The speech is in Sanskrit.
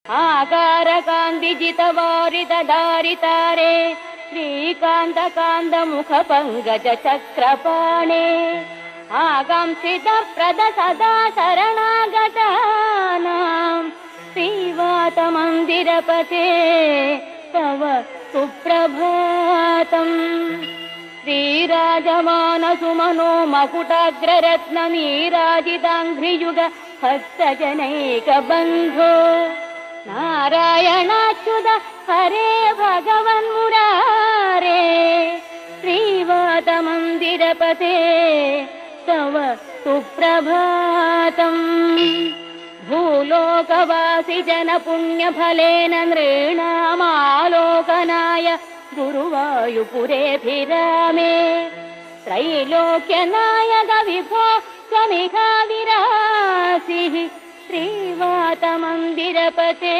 आकारकान्तिजितवारितदारितारे श्रीकान्तकान्तमुखपङ्कजचक्रपाणे आकांक्षितप्रद सदा शरणागतानां श्रीवातमन्दिरपते तव सुप्रभातम्। श्रीराजमानसुमनो मकुटाग्ररत्ननीराजिताङ्घ्रियुग भक्तजनैकबन्धो नारायणाच्युत हरे भगवन्मुरारे श्रीवातमन्दिरपते तव सुप्रभातम्। भूलोकवासि जनपुण्यफलेन नृणामालोकनाय गुरुवायुपुरेऽभिरामे त्रैलोक्यनायक विभो त्वमिह विरासिः श्रीवातमन्दिरपते।